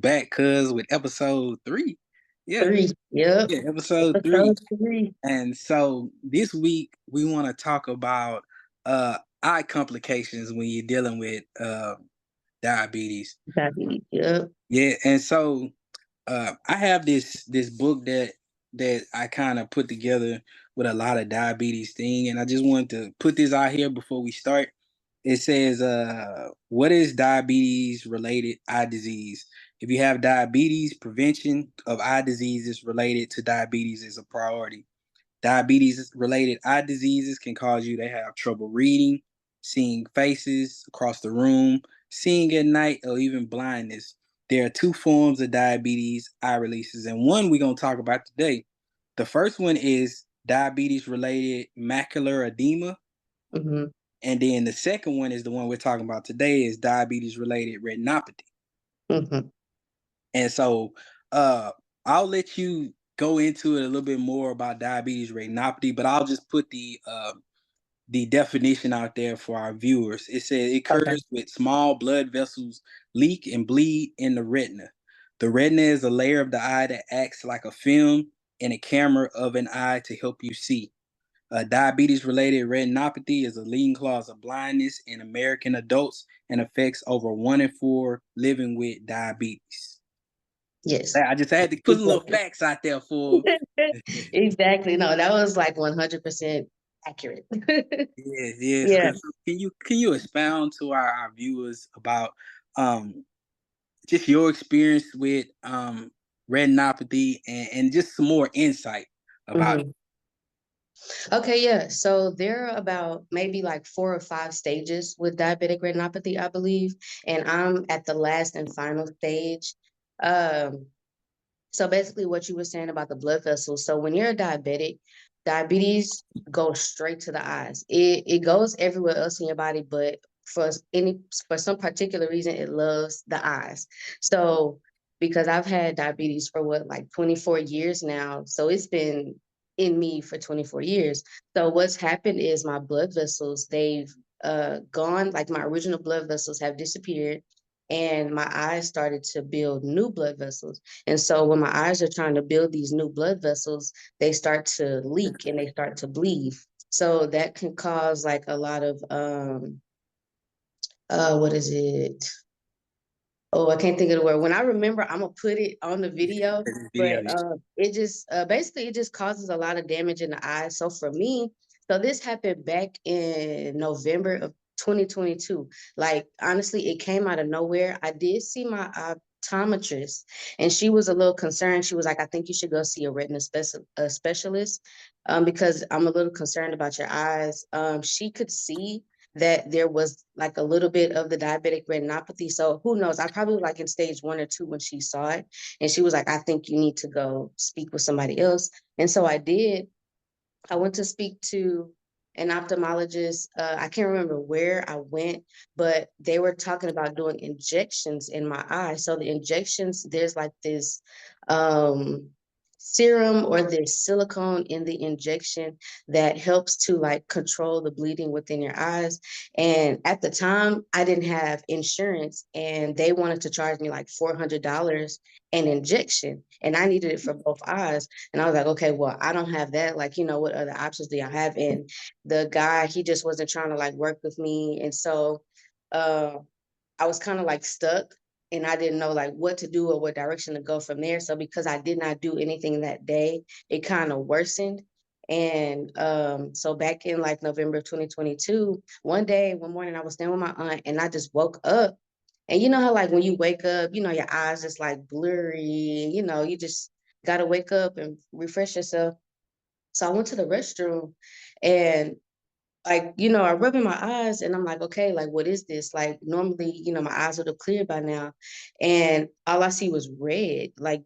back, cuz, with episode 3. Yeah, 3. Yep. yeah, episode 3. Episode 3. And so this week we want to talk about eye complications when you're dealing with diabetes. Diabetes. Yep. Yeah, and so I have this book that I kind of put together with a lot of diabetes thing, and I just wanted to put this out here before we start. It says, "What is diabetes related eye disease? If you have diabetes, prevention of eye diseases related to diabetes is a priority. Diabetes related eye diseases can cause you to have trouble reading, seeing faces across the room, seeing at night, or even blindness. There are two forms of diabetes eye releases, and one we're going to talk about today. The first one is diabetes related macular edema, Hmm. and then the second one is the one we're talking about today is diabetes related retinopathy. Hmm. And so I'll let you go into it a little bit more about diabetes retinopathy, but I'll just put the definition out there for our viewers. It says it Okay. occurs with small blood vessels leak and bleed in the retina. The retina is a layer of the eye that acts like a film and a camera of an eye to help you see. Diabetes related retinopathy is a leading cause of blindness in American adults and affects over 1 in 4 living with diabetes. Yes. I just had to put a little Exactly. facts out there for. Exactly. No, that was like 100% accurate. Yes, yes. Yeah. Can you expound to our viewers about um just your experience with retinopathy and just some more insight about it? Hmm. Okay, yeah. So there are about maybe like 4 or 5 stages with diabetic retinopathy, I believe. And I'm at the last and final stage. Um, So basically, what you were saying about the blood vessels. So when you're a diabetic, diabetes goes straight to the eyes. It goes everywhere else in your body, but for some particular reason, it loves the eyes. So because I've had diabetes for what, like 24 years now, so it's been in me for 24 years. So what's happened is my blood vessels, they've gone, like my original blood vessels have disappeared, and my eyes started to build new blood vessels. And so when my eyes are trying to build these new blood vessels, they start to leak and they start to bleed. So that can cause like a lot of what is it? Oh, I can't think of the word. When I remember, I'm gonna put it on the video. This video. But it just basically it just causes a lot of damage in the eyes. So for me, so this happened back in November of 2022. Like honestly, it came out of nowhere. I did see my optometrist, and she was a little concerned. She was like, "I think you should go see a retina specialist, because I'm a little concerned about your eyes." She could see that there was like a little bit of the diabetic retinopathy. So who knows? I probably like in stage 1 or 2 when she saw it. And she was like, I think you need to go speak with somebody else. And so I did. I went to speak to an ophthalmologist. I can't remember where I went, but they were talking about doing injections in my eye. So the injections, there's like this um, serum or there's silicone in the injection that helps to like control the bleeding within your eyes. And at the time, I didn't have insurance, and they wanted to charge me like $400 an injection, and I needed it for both eyes. And I was like, okay, well, I don't have that. Like, what other options do I have? And the guy, he just wasn't trying to like work with me. And so uh, I was kind of like stuck, and I didn't know like what to do or what direction to go from there. So because I did not do anything that day, it kind of worsened. And so back in like November of 2022, one morning, I was staying with my aunt, and I just woke up. And you know how like when you wake up, your eyes just like blurry, you just gotta wake up and refresh yourself. So I went to the restroom, and like, I rubbing my eyes, and I'm like, okay, like what is this? Like normally, my eyes would have cleared by now. And all I see was red. Like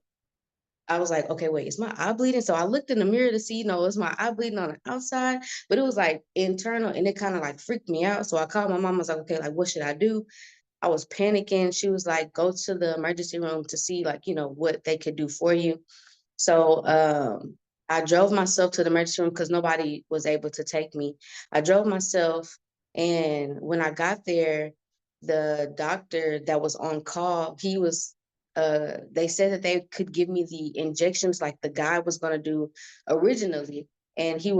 I was like, okay, wait, is my eye bleeding? So I looked in the mirror to see, is my eye bleeding on the outside? But it was like internal, and it kind of like freaked me out. So I called my mom. I was like, okay, like what should I do? I was panicking. She was like, go to the emergency room to see like, what they could do for you. So I drove myself to the emergency room because nobody was able to take me. I drove myself, and when I got there, the doctor that was on call, he was they said that they could give me the injections like the guy was going to do originally. And he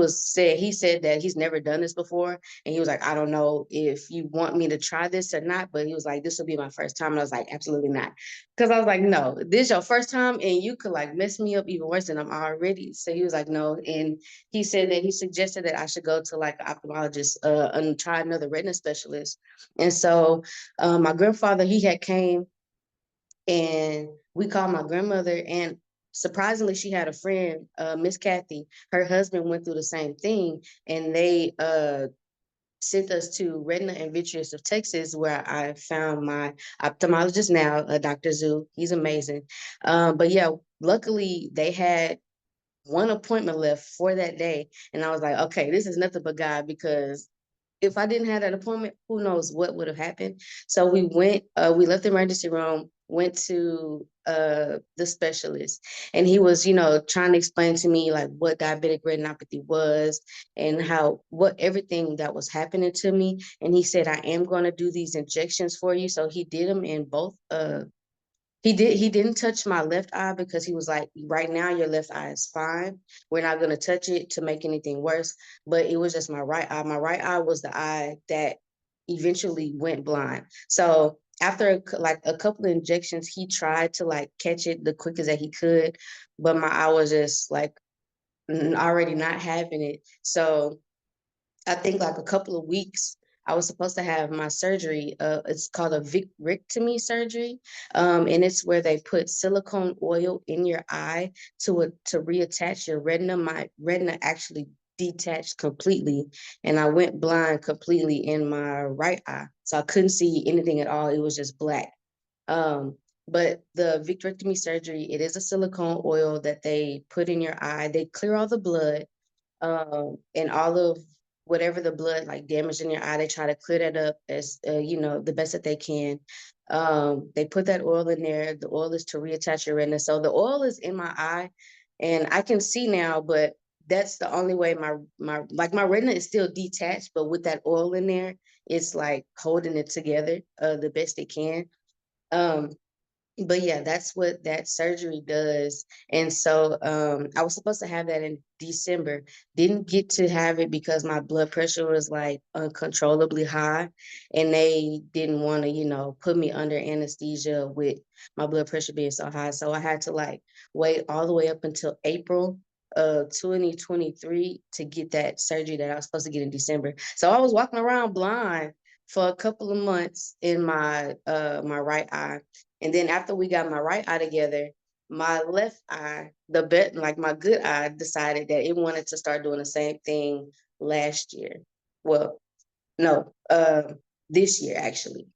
said that he's never done this before. And he was like, I don't know if you want me to try this or not, but he was like, this will be my first time. And I was like, absolutely not. Because I was like, no, this is your first time and you could like mess me up even worse than I'm already. So he was like, no. And he said that he suggested that I should go to like an ophthalmologist and try another retina specialist. And so my grandfather, he had came and we called my grandmother, and surprisingly she had a friend, Miss Kathy. Her husband went through the same thing, and they sent us to Retina and Vitreous of Texas, where I found my ophthalmologist now, Dr. Zoo. He's amazing. But yeah, luckily they had one appointment left for that day, and I was like, okay, this is nothing but God, because if I didn't have that appointment, who knows what would have happened. So we left the emergency room, went to the specialist, and he was, trying to explain to me like what diabetic retinopathy was and how what everything that was happening to me. And he said, I am going to do these injections for you. So he did them in both he didn't touch my left eye because he was like, right now your left eye is fine. We're not gonna touch it to make anything worse. But it was just my right eye. My right eye was the eye that eventually went blind. So after like a couple of injections, he tried to like catch it the quickest that he could, but my eye was just like already not having it. So I think like a couple of weeks, I was supposed to have my surgery. It's called a vicrectomy surgery, and it's where they put silicone oil in your eye to reattach your retina. My retina actually detached completely, and I went blind completely in my right eye, so I couldn't see anything at all. It was just black. Um, but the vicrectomy surgery, it is a silicone oil that they put in your eye. They clear all the blood, and all of whatever the blood like damage in your eye, they try to clear that up as the best that they can. They put that oil in there. The oil is to reattach your retina. So the oil is in my eye, and I can see now, but that's the only way my retina is still detached, but with that oil in there, it's like holding it together the best it can. Um, but yeah, that's what that surgery does. And so I was supposed to have that in December. Didn't get to have it because my blood pressure was like uncontrollably high, and they didn't want to, put me under anesthesia with my blood pressure being so high. So I had to like wait all the way up until April of 2023 to get that surgery that I was supposed to get in December. So I was walking around blind for a couple of months in my right eye. And then after we got my right eye together, my left eye, like my good eye, decided that it wanted to start doing the same thing last year. Well, no, this year actually.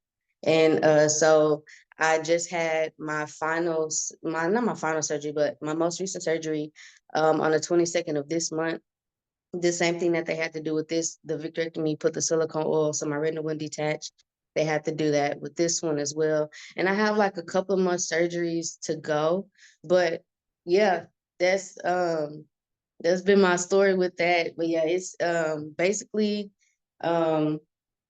And so I just had not my final surgery, but my most recent surgery on the 22nd of this month. The same thing that they had to do with the vicrectomy, put the silicone oil so my retina wouldn't detach. They had to do that with this one as well. And I have like a couple of more surgeries to go. But yeah, that's that's been my story with that. But yeah, it's basically um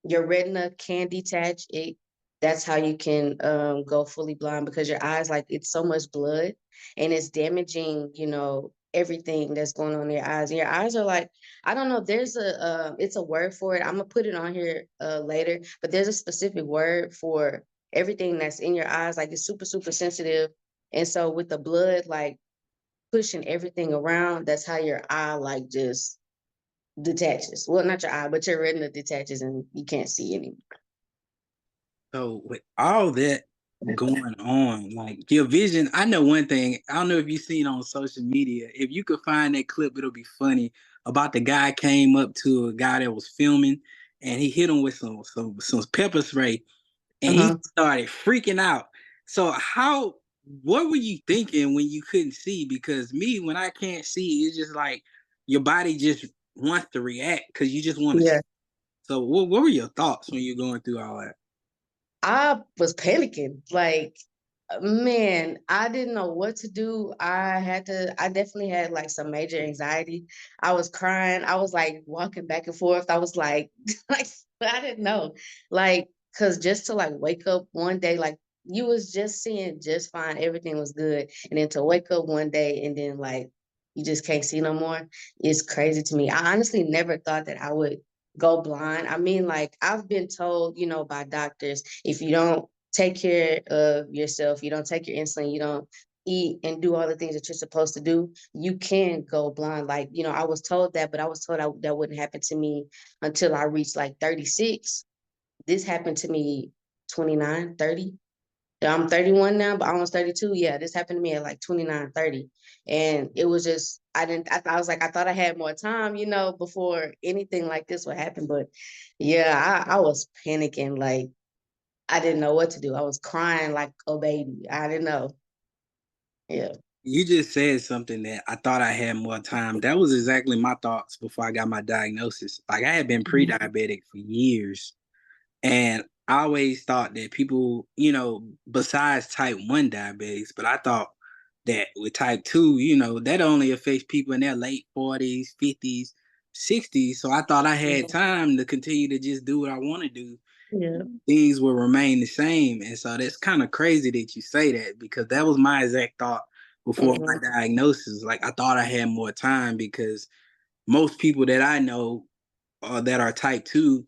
your retina can detach it. That's how you can go fully blind, because your eyes, like, it's so much blood and it's damaging, everything that's going on in your eyes. And your eyes are like, I don't know, there's it's a word for it. I'm gonna put it on here later, but there's a specific word for everything that's in your eyes. Like, it's super, super sensitive. And so with the blood, like, pushing everything around, that's how your eye like just detaches. Well, not your eye, but your retina detaches and you can't see anymore. So with all that going on, like your vision, I know one thing. I don't know if you've seen on social media. If you could find that clip, it'll be funny. About the guy came up to a guy that was filming, and he hit him with some pepper spray, and he Uh-huh. started freaking out. So what were you thinking when you couldn't see? Because me, when I can't see, it's just like your body just wants to react because you just want to. Yeah. So what were your thoughts when you're going through all that? I was panicking. Like, man, I didn't know what to do. I definitely had like some major anxiety. I was crying. I was like walking back and forth. I was like, like, I didn't know. Like, cause just to like wake up one day, like you was just seeing just fine, everything was good, and then to wake up one day and then like you just can't see no more, it's crazy to me. I honestly never thought that I would go blind. I mean, like I've been told, by doctors, if you don't take care of yourself, you don't take your insulin, you don't eat and do all the things that you're supposed to do, you can go blind. Like, I was told that, but I was told that wouldn't happen to me until I reached like 36. This happened to me 29, 30. I'm 31 now, but almost 32. Yeah, this happened to me at like 29, 30. And it was just, I was like, I thought I had more time, before anything like this would happen. But yeah, I was panicking. Like, I didn't know what to do. I was crying like a baby. I didn't know. Yeah. You just said something that I thought I had more time. That was exactly my thoughts before I got my diagnosis. Like I had been pre-diabetic for years. And I always thought that people, besides type 1 diabetics, but I thought that with type 2, that only affects people in their late 40s, 50s, 60s. So I thought I had time to continue to just do what I want to do. Yeah. Things will remain the same. And so that's kind of crazy that you say that, because that was my exact thought before my Mhm. diagnosis. Like I thought I had more time, because most people that I know that are type 2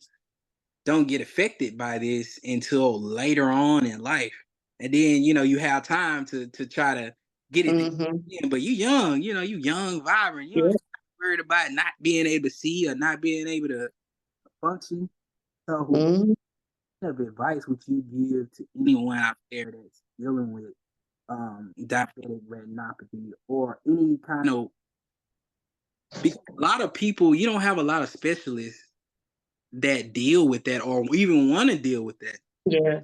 don't get affected by this until later on in life. And then, you have time to try to get it Mhm. in. But you young, you young, vibrant. You ain't Yeah. worried about not being able to see or not being able to function. So what Mhm. kind of advice would you give to anyone out there that's dealing with diabetic retinopathy or any kind of, because a lot of people, you don't have a lot of specialists that deal with that or even want to deal with that. Yeah.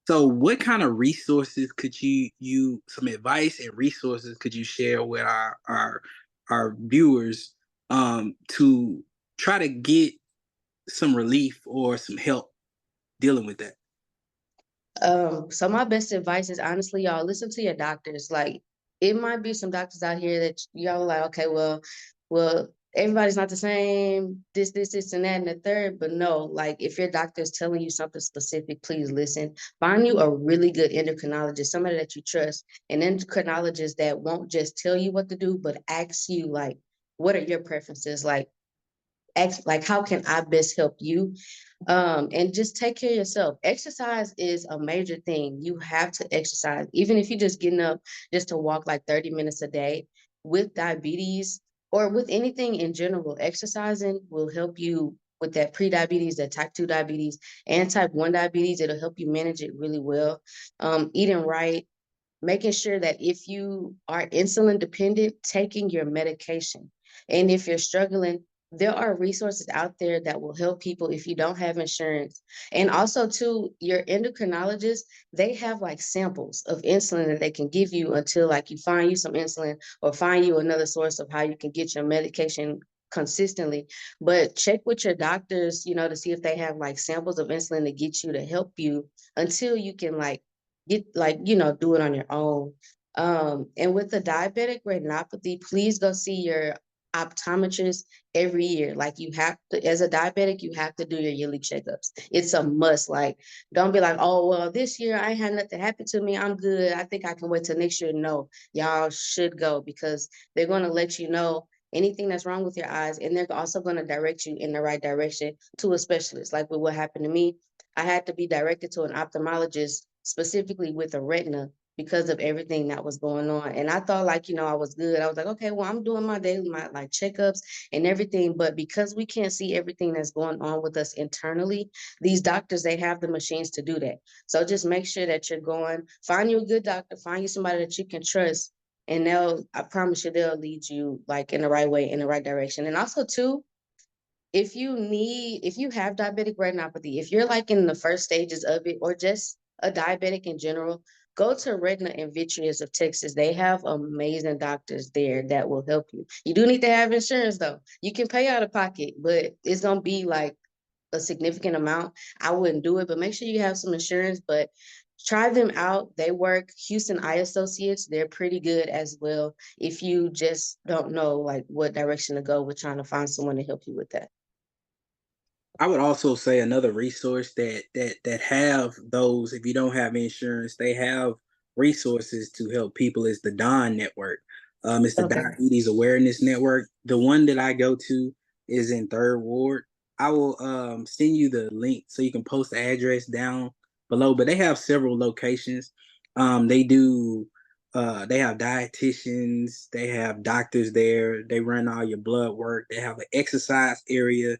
So what kind of resources could you some advice and resources could you share with our viewers to try to get some relief or some help dealing with that? So my best advice is honestly, y'all listen to your doctors. Like it might be some doctors out here that y'all are like, okay, well, everybody's not the same, this, and that, and the third. But no, like if your doctor is telling you something specific, please listen. Find you a really good endocrinologist, somebody that you trust, an endocrinologist that won't just tell you what to do, but ask you like, what are your preferences? Like ask like how can I best help you? And just take care of yourself. Exercise is a major thing. You have to exercise, even if you're just getting up just to walk like 30 minutes a day. With diabetes or with anything in general, exercising will help you with that pre-diabetes, that type 2 diabetes, and type 1 diabetes. It'll help you manage it really well. Eating right, making sure that if you are insulin dependent, taking your medication. And if you're struggling, there are resources out there that will help people if you don't have insurance. And also, too, your endocrinologist, they have like samples of insulin that they can give you until like you find you some insulin or find you another source of how you can get your medication consistently. But check with your doctors, to see if they have like samples of insulin to get you to help you until you can like get like do it on your own. And with the diabetic retinopathy, please go see your optometrist every year. Like you have to, as a diabetic, you have to do your yearly checkups. It's a must. Like don't be like, oh well, this year I ain't had nothing happen to me, I'm good, I think I can wait till next year. No, y'all should go because they're going to let you know anything that's wrong with your eyes, and they're also going to direct you in the right direction to a specialist. Like with what happened to me, I had to be directed to an ophthalmologist specifically with a retina because of everything that was going on. And I thought like, I was good. I was like, okay, well, I'm doing my daily, my like checkups and everything. But because we can't see everything that's going on with us internally, these doctors, they have the machines to do that. So just make sure that you're going, find you a good doctor, find you somebody that you can trust. And I promise you, they'll lead you like in the right way, in the right direction. And also too, if you have diabetic retinopathy, if you're like in the first stages of it or just a diabetic in general, go to Retina and Vitreous of Texas. They have amazing doctors there that will help you. You do need to have insurance though. You can pay out of pocket, but it's gonna be like a significant amount. I wouldn't do it, but make sure you have some insurance. But try them out. They work. Houston Eye Associates, they're pretty good as well. If you just don't know like what direction to go with trying to find someone to help you with that. I would also say another resource that have those, if you don't have insurance, they have resources to help people is the Don Network. It's the Okay. Diabetes Awareness Network. The one that I go to is in Third Ward. I will send you the link so you can post the address down below. But they have several locations. They do. They have dietitians. They have doctors there. They run all your blood work. They have an exercise area.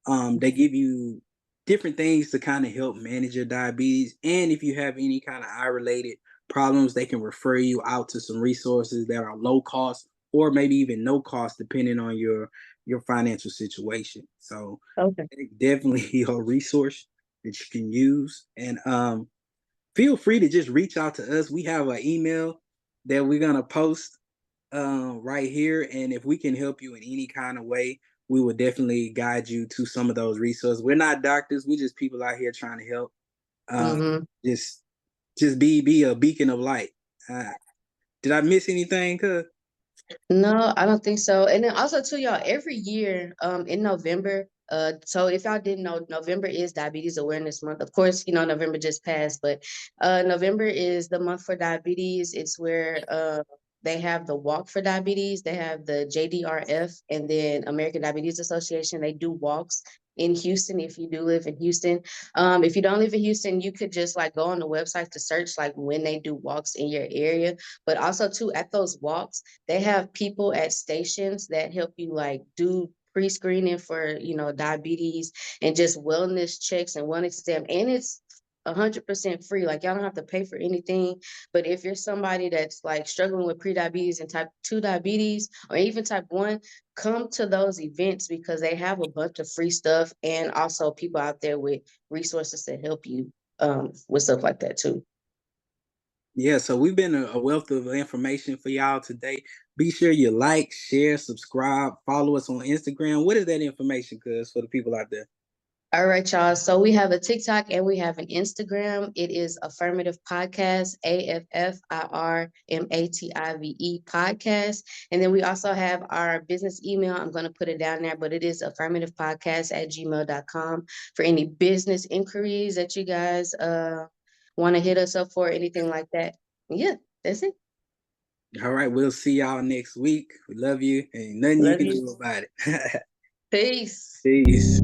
They give you different things to kind of help manage your diabetes. And if you have any kind of eye related problems, they can refer you out to some resources that are low cost or maybe even no cost, depending on your financial situation. So Okay. it's definitely a resource that you can use. And feel free to just reach out to us. We have an email that we're gonna post right here. And if we can help you in any kind of way, we will definitely guide you to some of those resources. We're not doctors, we're just people out here trying to help. Um, Mm-hmm. just just be a beacon of light. Uh, did I miss anything? Cuz No, I don't think so. And then also too, y'all, every year, in November, so if y'all didn't know, November is Diabetes Awareness Month. Of course, November just passed, but November is the month for diabetes. It's where they have the walk for diabetes, they have the JDRF, and then American Diabetes Association. They do walks in Houston if you do live in Houston. If you don't live in Houston, you could just like go on the website to search like when they do walks in your area. But also too, at those walks, they have people at stations that help you like do pre-screening for, diabetes and just wellness checks and wellness exam. And it's 100% free. Like y'all don't have to pay for anything. But if you're somebody that's like struggling with pre-diabetes and type 2 diabetes or even type 1, come to those events because they have a bunch of free stuff and also people out there with resources to help you with stuff like that too. yeah, so we've been a wealth of information for y'all today. Be sure you like, share, subscribe, follow us on Instagram. What is that information, cuz, for the people out there? All right, y'all. So we have a TikTok and we have an Instagram. It is Affirmative Podcast, AffirmativePodcast. Podcast. And then we also have our business email. I'm going to put it down there, but it is affirmativepodcast@gmail.com for any business inquiries that you guys want to hit us up for, anything like that. Yeah, that's it. All right, we'll see y'all next week. We love you. Ain't nothing you Love can you. do about it. Peace. Peace.